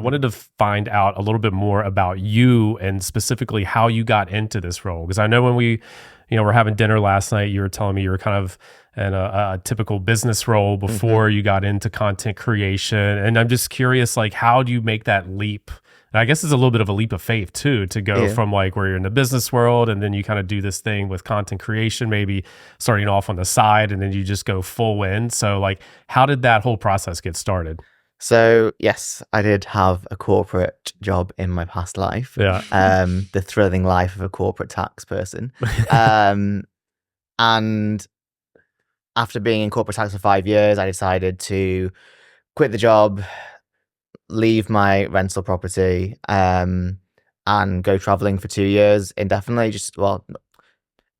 wanted to find out a little bit more about you and specifically how you got into this role. Because I know when we, were having dinner last night, you were telling me you were kind of in a typical business role before you got into content creation. And I'm just curious, like, how do you make that leap? And I guess it's a little bit of a leap of faith too, to go from like where you're in the business world and then you kind of do this thing with content creation, maybe starting off on the side and then you just go full in. So like, how did that whole process get started? So yes, I did have a corporate job in my past life. Yeah. The thrilling life of a corporate tax person. And after being in corporate tax for 5 years, I decided to quit the job, leave my rental property, and go traveling for 2 years indefinitely.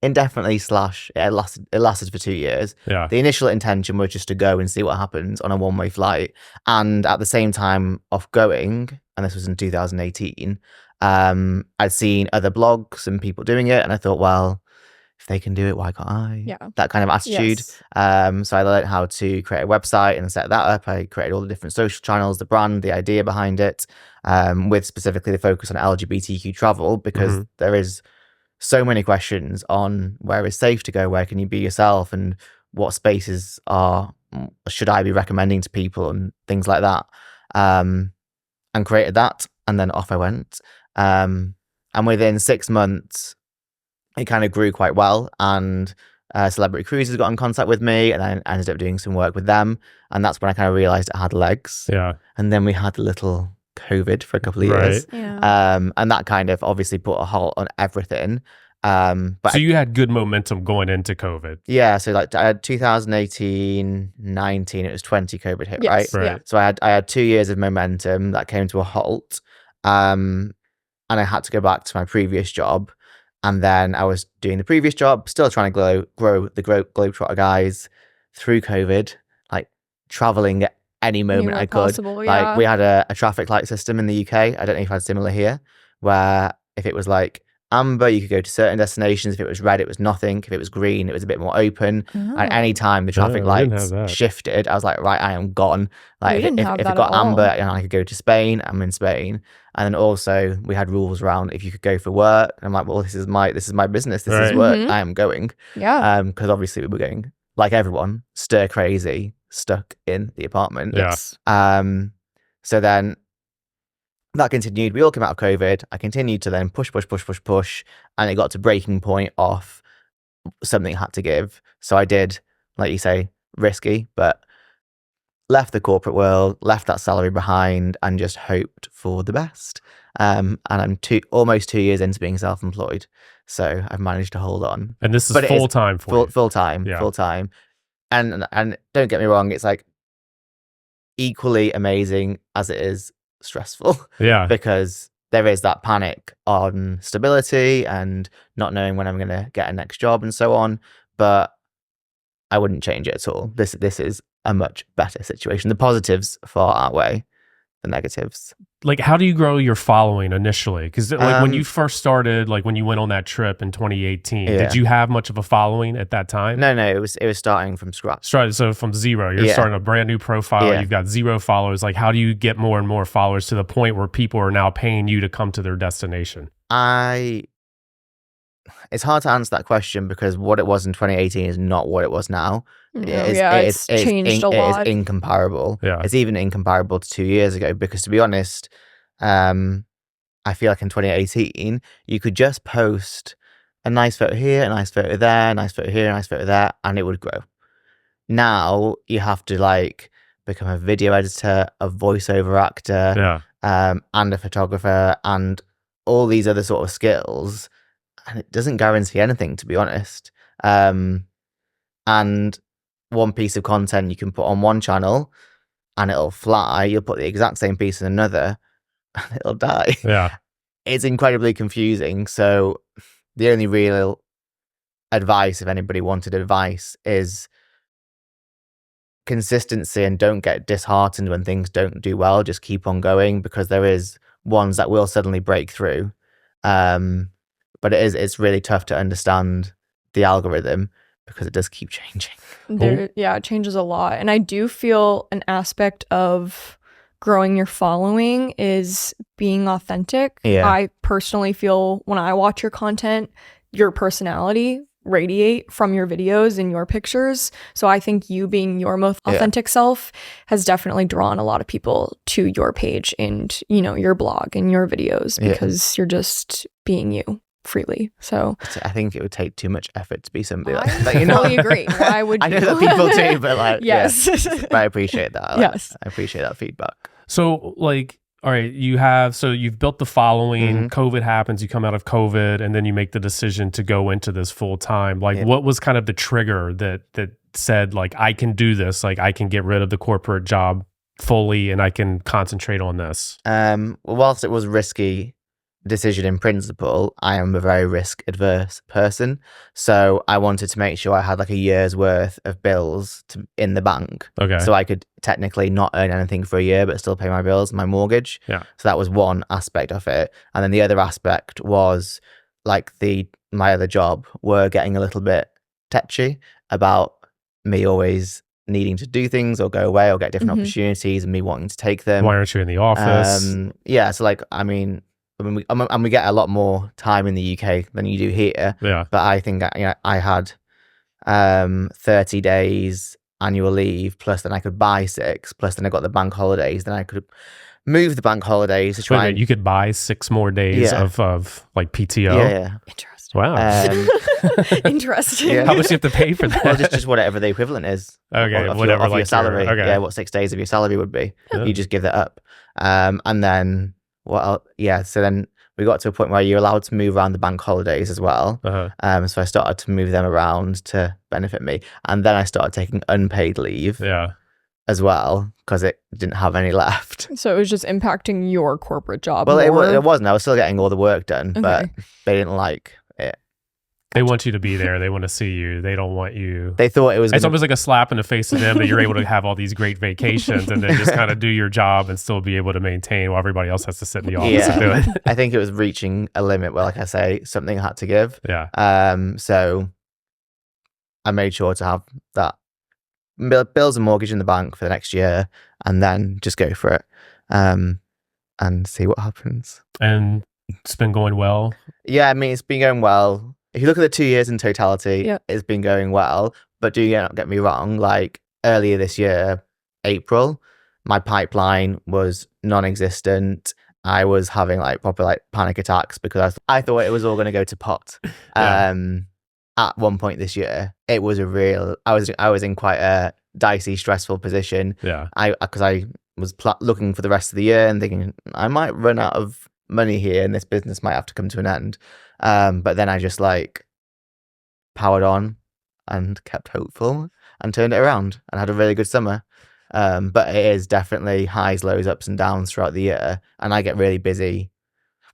Indefinitely slash it lasted for 2 years. Yeah. The initial intention was just to go and see what happens on a one-way flight. And at the same time of going, and this was in 2018, I'd seen other blogs and people doing it, and I thought, well, if they can do it, why can't I? Yeah. That kind of attitude. Yes. So I learned how to create a website and set that up. I created all the different social channels, the brand, the idea behind it, with specifically the focus on LGBTQ travel, because there is so many questions on where is safe to go, where can you be yourself, and what spaces should I be recommending to people and things like that. And created that, and then off I went. And within 6 months, it kind of grew quite well, and Celebrity Cruises got in contact with me, and I ended up doing some work with them, and that's when I kind of realized it had legs. Yeah. And then we had a little COVID for a couple of years. Yeah. And that kind of obviously put a halt on everything. But so you had good momentum going into COVID. Yeah, so like I had 2018, 19, it was 20 COVID hit, right? Yeah. So I had 2 years of momentum that came to a halt. And I had to go back to my previous job. And then I was doing the previous job, still trying to grow the Globetrotter guys through COVID, like traveling at any moment I could. Like we had a traffic light system in the UK. I don't know if you had similar here, where if it was like amber, you could go to certain destinations. If it was red, it was nothing. If it was green, it was a bit more open. And any time the traffic lights shifted, I was like, right, I am gone. Like if it got amber and I could go to Spain, I'm in Spain. And then also we had rules around if you could go for work. And I'm like, well, this is my business. This is work. I am going. Yeah. Because obviously we were going, like everyone, stir crazy, stuck in the apartment. Yeah. So then that continued. We all came out of COVID. I continued to then push. And it got to breaking point of something had to give. So I did, like you say, risky, but left the corporate world, left that salary behind, and just hoped for the best. And I'm almost 2 years into being self-employed. So I've managed to hold on. And this is full-time for you? Full-time, yeah. Full-time. And don't get me wrong, it's like equally amazing as it is stressful. Yeah. Because there is that panic on stability and not knowing when I'm going to get a next job and so on. But I wouldn't change it at all. This is a much better situation. The positives far outweigh the negatives. Like, how do you grow your following initially? Because like when you first started, like when you went on that trip in 2018, did you have much of a following at that time? No, it was starting from scratch. So from zero, you're starting a brand new profile. You've got 0 followers. Like, how do you get more and more followers to the point where people are now paying you to come to their destination? It's hard to answer that question because what it was in 2018 is not what it was now. It's changed a lot. It is incomparable. Yeah. It's even incomparable to 2 years ago because, to be honest, I feel like in 2018, you could just post a nice photo here, a nice photo there, a nice photo here, a nice photo there, and it would grow. Now, you have to like become a video editor, a voiceover actor, and a photographer, and all these other sort of skills. And it doesn't guarantee anything, to be honest. And one piece of content you can put on one channel and it'll fly. You'll put the exact same piece in another and it'll die. Yeah. It's incredibly confusing. So the only real advice, if anybody wanted advice, is consistency and don't get disheartened when things don't do well. Just keep on going because there is ones that will suddenly break through. But it's really tough to understand the algorithm because it does keep changing. It changes a lot. And I do feel an aspect of growing your following is being authentic. Yeah. I personally feel when I watch your content, your personality radiate from your videos and your pictures. So I think you being your most authentic self has definitely drawn a lot of people to your page and, you know, your blog and your videos because you're just being you freely. So I think it would take too much effort to be somebody like I that. You know, fully agree. Why would you? I know that people do, but like, yes. But I appreciate that. Yes. I appreciate that feedback. So like, all right, you've built the following, COVID happens, you come out of COVID, and then you make the decision to go into this full time. Like what was kind of the trigger that said like, I can do this, like I can get rid of the corporate job fully and I can concentrate on this? Well, whilst it was risky decision in principle, I am a very risk adverse person. So I wanted to make sure I had like a year's worth of bills in the bank. Okay. So I could technically not earn anything for a year, but still pay my bills, my mortgage. Yeah. So that was one aspect of it. And then the other aspect was like my other job were getting a little bit tetchy about me always needing to do things or go away or get different opportunities and me wanting to take them. Why aren't you in the office? Yeah. So like, I mean, we get a lot more time in the UK than you do here. Yeah. But I think I had 30 days annual leave, plus then I could buy 6, plus then I got the bank holidays. Then I could move the bank holidays to try. You could buy 6 more days of like PTO. Yeah. Interesting. Wow. Interesting. Yeah. How much do you have to pay for that? Well, just whatever the equivalent is. Okay, of whatever, your like salary. okay. Yeah, what 6 days of your salary would be. Yeah. You just give that up. And then so then we got to a point where you're allowed to move around the bank holidays as well. So I started to move them around to benefit me. And then I started taking unpaid leave as well because it didn't have any left. So it was just impacting your corporate job. Well, it wasn't. I was still getting all the work done, but they didn't like it. They want you to be there. They want to see you. They don't want you. They thought it was. It's almost like a slap in the face to them that you're able to have all these great vacations and then just kind of do your job and still be able to maintain while everybody else has to sit in the office and do it. I think it was reaching a limit where, like I say, something had to give. Yeah. So I made sure to have that bills and mortgage in the bank for the next year, and then just go for it, and see what happens. And it's been going well. Yeah, I mean, it's been going well. If you look at the 2 years in totality, it's been going well. But do not get me wrong, like earlier this year, April, my pipeline was non-existent. I was having like proper like panic attacks because I thought it was all going to go to pot. At one point this year, it was I was in quite a dicey, stressful position. Yeah. Because I was looking for the rest of the year and thinking I might run out of money here and this business might have to come to an end. But then I just like powered on and kept hopeful and turned it around and had a really good summer. But it is definitely highs, lows, ups and downs throughout the year. And I get really busy.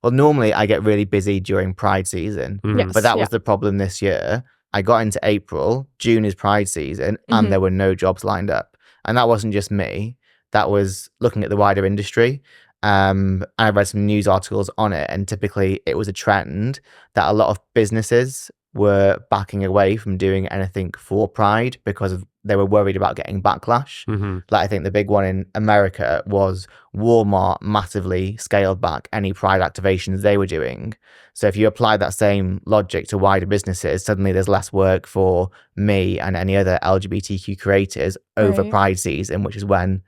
Well, normally I get really busy during Pride season, but that was the problem this year. I got into April, June is Pride season, and there were no jobs lined up. And that wasn't just me. That was looking at the wider industry. I read some news articles on it, and typically it was a trend that a lot of businesses were backing away from doing anything for Pride because they were worried about getting backlash. Like I think the big one in America was Walmart massively scaled back any Pride activations they were doing. So if you apply that same logic to wider businesses, suddenly there's less work for me and any other LGBTQ creators over Pride season, which is when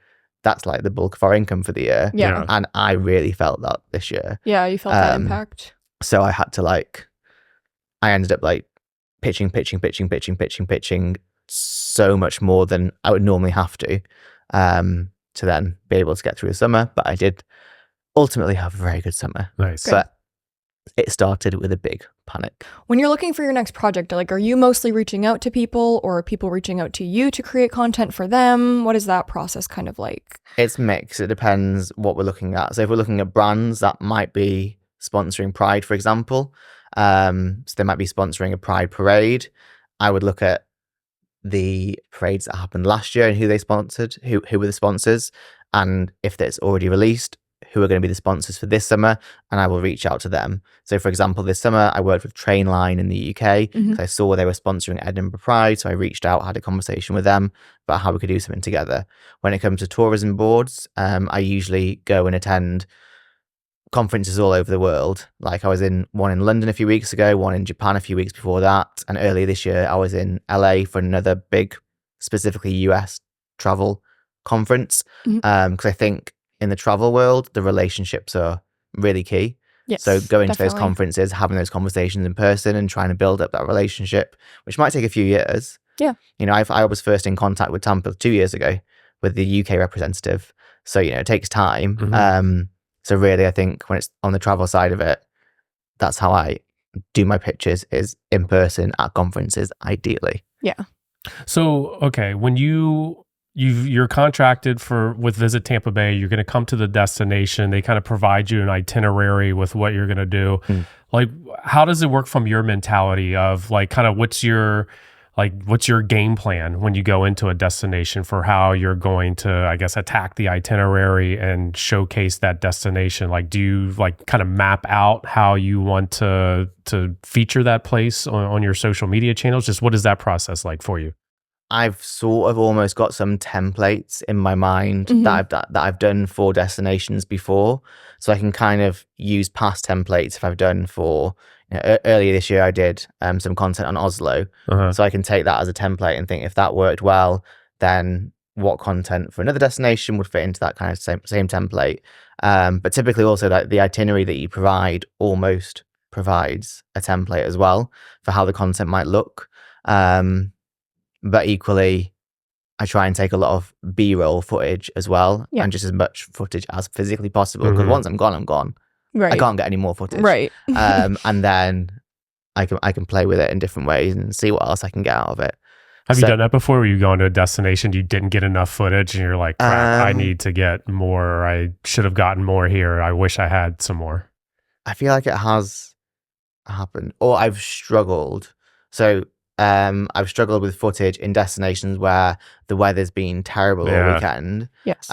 that's like the bulk of our income for the year. Yeah. And I really felt that this year. Yeah, you felt that impact. So I had to I ended up like pitching so much more than I would normally have to then be able to get through the summer. But I did ultimately have a very good summer. Nice. But it started with a big panic. When you're looking for your next project, like, are you mostly reaching out to people or are people reaching out to you to create content for them? What is that process kind of like? It's mixed. It depends what we're looking at. So if we're looking at brands that might be sponsoring Pride, for example, so they might be sponsoring a Pride parade. I would look at the parades that happened last year and who they sponsored, who were the sponsors, and if it's already released, who are going to be the sponsors for this summer, and I will reach out to them. So, for example, this summer I worked with Trainline in the UK because I saw they were sponsoring Edinburgh Pride. So I reached out, had a conversation with them about how we could do something together. When it comes to tourism boards, I usually go and attend conferences all over the world. Like I was in one in London a few weeks ago, one in Japan a few weeks before that. And earlier this year, I was in LA for another big, specifically US travel conference. Because I think in the travel world, the relationships are really key. Yes, so going to those definitely. conferences, having those conversations in person and trying to build up that relationship, which might take a few years. Yeah. You know, I was first in contact with Tampa 2 years ago with the UK representative. So, you know, it takes time. So really, I think when it's on the travel side of it, that's how I do my pitches, is in person at conferences, ideally. Yeah. So, okay, when you're contracted with Visit Tampa Bay, you're going to come to the destination. They kind of provide you an itinerary with what you're going to do. Like, how does it work from your mentality of like, kind of what's your game plan when you go into a destination for how you're going to, I guess, attack the itinerary and showcase that destination? Like, do you like kind of map out how you want to feature that place on your social media channels? Just what is that process like for you? I've sort of almost got some templates in my mind that I've done for destinations before, so I can kind of use past templates if I've done for. Earlier this year, I did some content on Oslo, so I can take that as a template and think if that worked well, then what content for another destination would fit into that kind of same template. But typically, also that the itinerary that you provide almost provides a template as well for how the content might look. But equally, I try and take a lot of B-roll footage as well, and just as much footage as physically possible. Because once I'm gone, I'm gone. Right. I can't get any more footage. Right. And then I can play with it in different ways and see what else I can get out of it. Have you done that before? Where you go into a destination, you didn't get enough footage, and you're like, crap, I need to get more. Or I should have gotten more here. I wish I had some more. I feel like it has happened, or I've struggled. So I've struggled with footage in destinations where the weather's been terrible all weekend. Yes.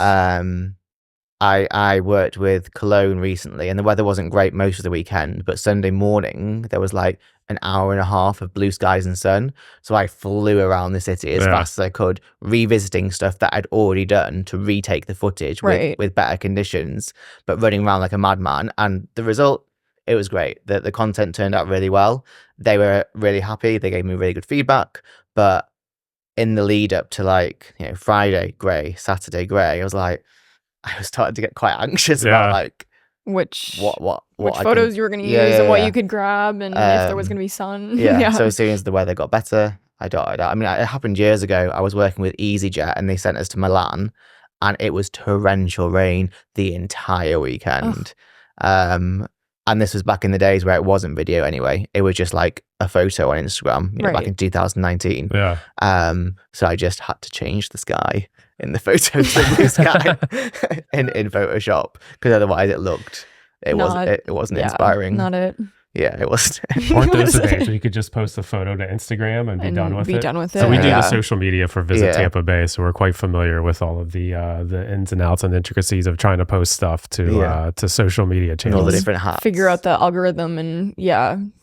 I worked with Cologne recently, and the weather wasn't great most of the weekend, but Sunday morning there was like an hour and a half of blue skies and sun. So I flew around the city as fast as I could, revisiting stuff that I'd already done to retake the footage with better conditions, but running around like a madman. And the result, it was great. The content turned out really well. They were really happy. They gave me really good feedback. But in the lead up to like, you know, Friday grey, Saturday grey, I was starting to get quite anxious about like which what photos you were going to use and what you could grab, and if there was going to be sun. So as soon as the weather got better, I dotted out. I mean, it happened years ago. I was working with EasyJet, and they sent us to Milan, and it was torrential rain the entire weekend. And this was back in the days where it wasn't video anyway. It was just like a photo on Instagram, you know, back in 2019. So I just had to change the sky in the photo to blue sky in Photoshop, because otherwise it wasn't inspiring. Not it. Yeah, it was. Aren't those the days where you could just post a photo to Instagram and be done with it? So we do the social media for Visit Tampa Bay, so we're quite familiar with all of the ins and outs and intricacies of trying to post stuff to social media channels. And all the different hats. Figure out the algorithm and which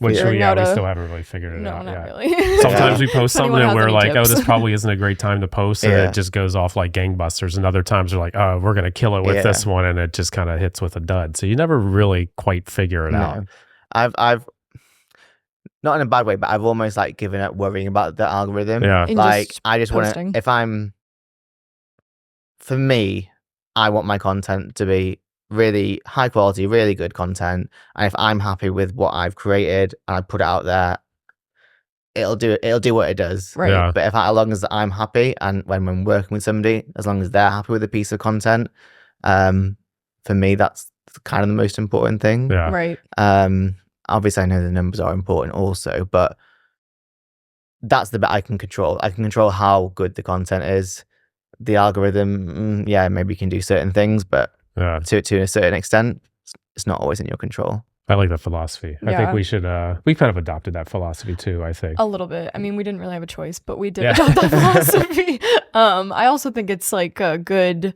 we still haven't really figured it out. No, not really. Sometimes we post something and we're like, oh, this probably isn't a great time to post, and it just goes off like gangbusters. And other times we're like, oh, we're gonna kill it with this one, and it just kind of hits with a dud. So you never really quite figure it out. I've not in a bad way, but I've almost like given up worrying about the algorithm. Like I just want to, for me, I want my content to be really high quality, really good content. And if I'm happy with what I've created and I put it out there, it'll do what it does. Right. But as long as I'm happy, and when I'm working with somebody, as long as they're happy with a piece of content, for me, that's kind of the most important thing. Right. Obviously I know the numbers are important also, but that's the bit I can control. I can control how good the content is. The algorithm, maybe you can do certain things, but to a certain extent, it's not always in your control. I like that philosophy. I think we should, we kind of adopted that philosophy too, I think. A little bit. I mean, we didn't really have a choice, but we did adopt that philosophy. I also think it's like a good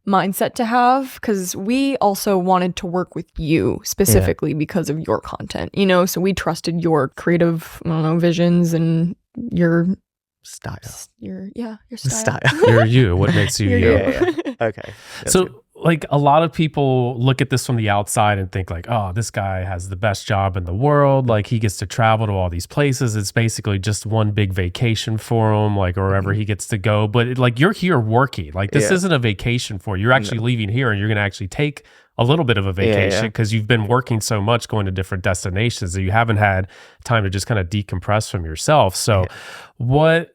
mindset to have, because we also wanted to work with you specifically because of your content, you know, so we trusted your creative, I don't know, visions and your style. Your style. You're you. What makes you you? Yeah. Okay. So like a lot of people look at this from the outside and think like, oh, this guy has the best job in the world. Like he gets to travel to all these places. It's basically just one big vacation for him, like wherever he gets to go. But like you're here working. Like this isn't a vacation for you. You're actually leaving here and you're going to actually take a little bit of a vacation because you've been working so much going to different destinations that you haven't had time to just kind of decompress from yourself. So what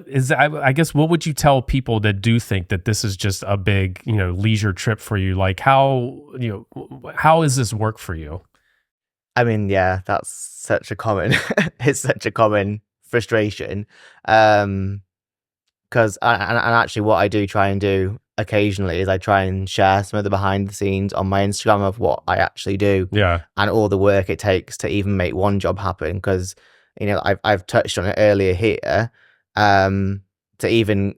is, I guess, what would you tell people that do think that this is just a big, you know, leisure trip for you? Like how does this work for you? I mean, yeah, that's such a common, it's such a common frustration. Because, and actually what I do try and do occasionally is I try and share some of the behind the scenes on my Instagram of what I actually do. Yeah. And all the work it takes to even make one job happen. Because, you know, I've touched on it earlier here. To even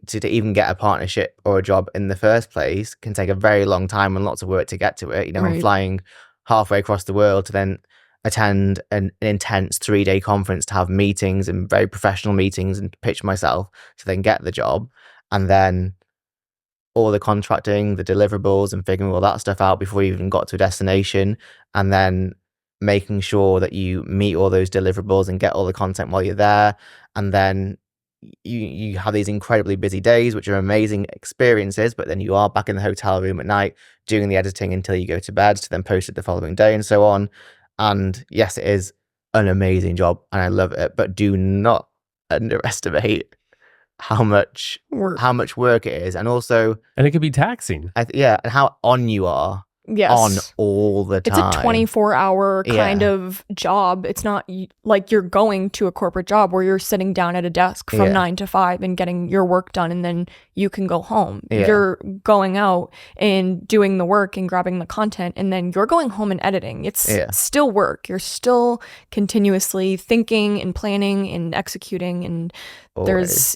get a partnership or a job in the first place can take a very long time and lots of work to get to it. You know, I'm flying halfway across the world to then attend an intense 3-day conference to have meetings and very professional meetings and pitch myself to then get the job, and then all the contracting, the deliverables, and figuring all that stuff out before you even got to a destination, and then making sure that you meet all those deliverables and get all the content while you're there, and then you have these incredibly busy days, which are amazing experiences, but then you are back in the hotel room at night doing the editing until you go to bed to then post it the following day and so on. And yes, it is an amazing job and I love it, but do not underestimate how much work it is, and also it can be taxing. And how on you are. On all the time. It's a 24-hour kind of job. It's not like you're going to a corporate job where you're sitting down at a desk from 9 to 5 and getting your work done and then you can go home. You're going out and doing the work and grabbing the content and then you're going home and editing. It's still work. You're still continuously thinking and planning and executing, and there's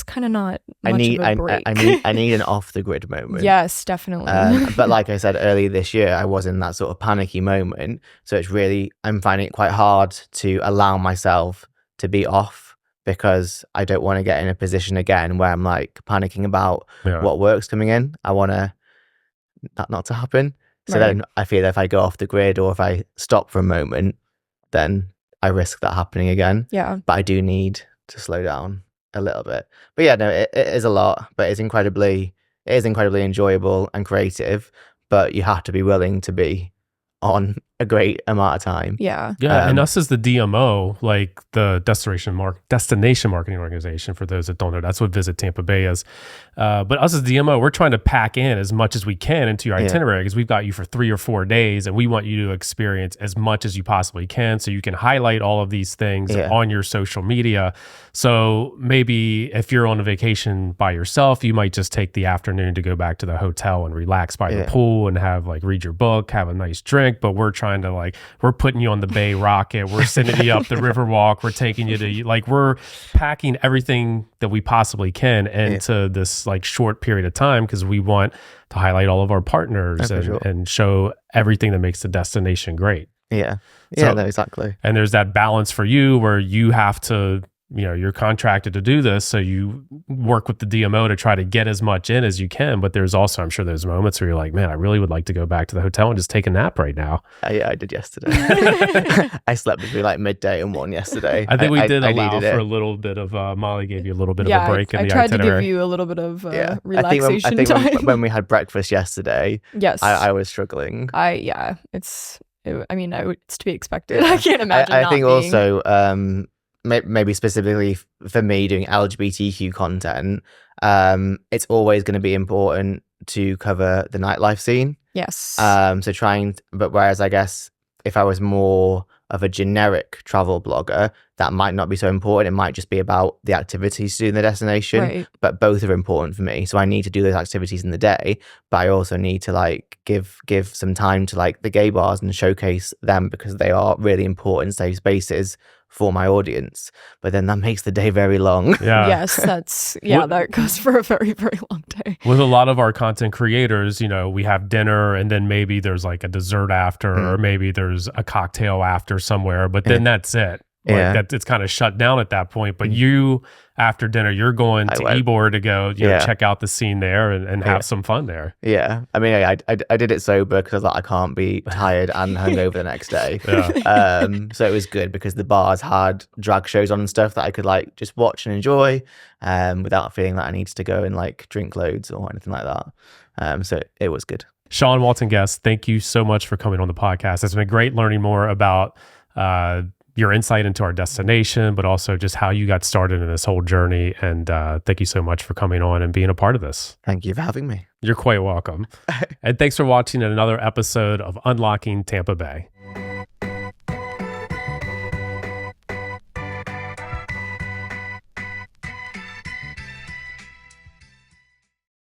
kind of not much of a break. I need an off the grid moment. Yes, definitely. But like I said earlier this year, I was in that sort of panicky moment. So it's really, I'm finding it quite hard to allow myself to be off because I don't want to get in a position again where I'm like panicking about what work's coming in. I want that not to happen. So then I feel that if I go off the grid or if I stop for a moment, then I risk that happening again. Yeah. But I do need to slow down a little bit. But yeah, no, it is a lot, but it is incredibly enjoyable and creative, but you have to be willing to be on a great amount of time. Yeah. And us as the DMO, like the destination marketing organization, for those that don't know, that's what Visit Tampa Bay is. But us as DMO, we're trying to pack in as much as we can into your itinerary because we've got you for 3 or 4 days and we want you to experience as much as you possibly can so you can highlight all of these things on your social media. So maybe if you're on a vacation by yourself, you might just take the afternoon to go back to the hotel and relax by the pool and read your book, have a nice drink. But we're trying to we're putting you on the Bay Rocket. We're sending you up the Riverwalk. We're taking you to we're packing everything that we possibly can into this short period of time because we want to highlight all of our partners and show everything that makes the destination great. Yeah. So, no, exactly. And there's that balance for you where you have to, you're contracted to do this. So you work with the DMO to try to get as much in as you can. But there's also, I'm sure there's moments where you're like, man, I really would like to go back to the hotel and just take a nap right now. Yeah, I did yesterday. I slept between midday and 1 yesterday. I think we did allow for a little bit of, Molly gave you a little bit of a break in the itinerary. I tried to give you a little bit of relaxation I think time. when we had breakfast yesterday, yes, I was struggling. It's to be expected. I can't imagine I think also, maybe specifically for me doing LGBTQ content, it's always going to be important to cover the nightlife scene. Yes. But whereas I guess if I was more of a generic travel blogger, that might not be so important. It might just be about the activities to do in the destination. Right. But both are important for me. So I need to do those activities in the day, but I also need to give some time to the gay bars and showcase them because they are really important safe spaces for my audience. But then that makes the day very long. Yeah. Yes, that goes for a very, very long day. With a lot of our content creators, we have dinner and then maybe there's like a dessert after, or maybe there's a cocktail after somewhere, but then that's it. Like it's kind of shut down at that point. But you, after dinner, you're going to Ybor to go, check out the scene there and have some fun there. Yeah, I mean, I did it sober because I was like, I can't be tired and hungover the next day. So it was good because the bars had drag shows on and stuff that I could like just watch and enjoy, without feeling that I needed to go and like drink loads or anything like that. So it was good. Sean Walton-Guest, thank you so much for coming on the podcast. It's been great learning more about your insight into our destination, but also just how you got started in this whole journey. And thank you so much for coming on and being a part of this. Thank you for having me. You're quite welcome. And thanks for watching another episode of Unlocking Tampa Bay.